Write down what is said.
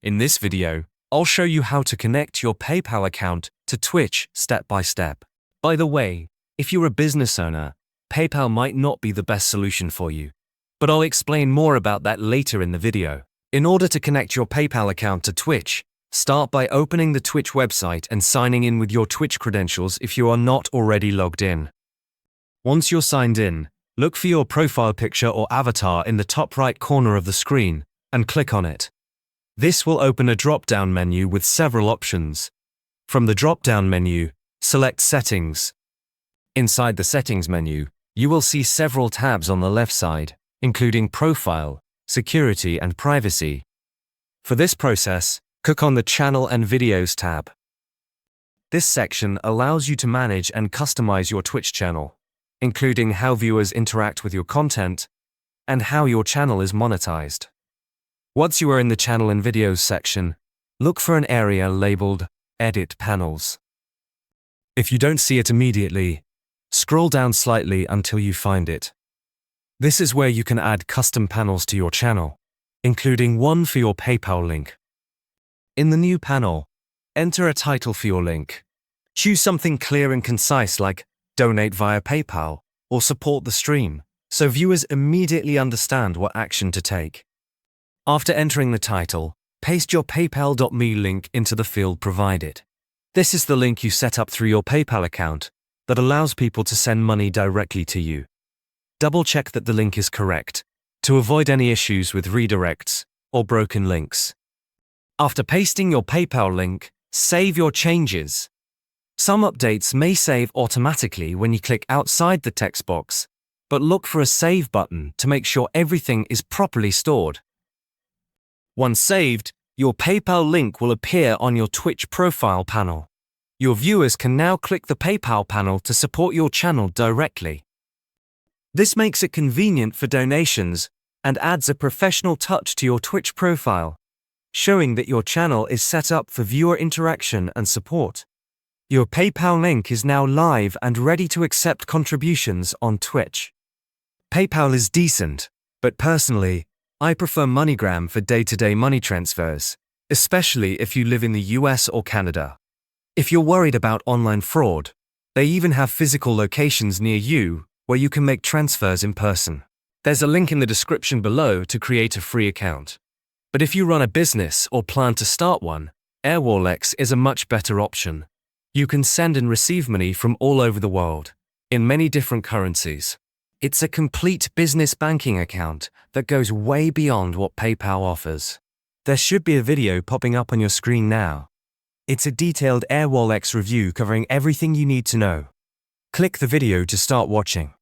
In this video, I'll show you how to connect your PayPal account to Twitch step by step. By the way, if you're a business owner, PayPal might not be the best solution for you, but I'll explain more about that later in the video. In order to connect your PayPal account to Twitch, start by opening the Twitch website and signing in with your Twitch credentials if you are not already logged in. Once you're signed in, look for your profile picture or avatar in the top right corner of the screen and click on it. This will open a drop-down menu with several options. From the drop-down menu, select Settings. Inside the Settings menu, you will see several tabs on the left side, including Profile, Security and Privacy. For this process, click on the Channel and Videos tab. This section allows you to manage and customize your Twitch channel, including how viewers interact with your content and how your channel is monetized. Once you are in the Channel and Videos section, look for an area labeled Edit Panels. If you don't see it immediately, scroll down slightly until you find it. This is where you can add custom panels to your channel, including one for your PayPal link. In the new panel, enter a title for your link. Choose something clear and concise like Donate via PayPal or Support the stream, so viewers immediately understand what action to take. After entering the title, paste your paypal.me link into the field provided. This is the link you set up through your PayPal account that allows people to send money directly to you. Double-check that the link is correct to avoid any issues with redirects or broken links. After pasting your PayPal link, save your changes. Some updates may save automatically when you click outside the text box, but look for a Save button to make sure everything is properly stored. Once saved, your PayPal link will appear on your Twitch profile panel. Your viewers can now click the PayPal panel to support your channel directly. This makes it convenient for donations and adds a professional touch to your Twitch profile, showing that your channel is set up for viewer interaction and support. Your PayPal link is now live and ready to accept contributions on Twitch. PayPal is decent, but personally, I prefer MoneyGram for day-to-day money transfers, especially if you live in the US or Canada. If you're worried about online fraud, they even have physical locations near you where you can make transfers in person. There's a link in the description below to create a free account. But if you run a business or plan to start one, Airwallex is a much better option. You can send and receive money from all over the world, in many different currencies. It's a complete business banking account that goes way beyond what PayPal offers. There should be a video popping up on your screen now. It's a detailed Airwallex review covering everything you need to know. Click the video to start watching.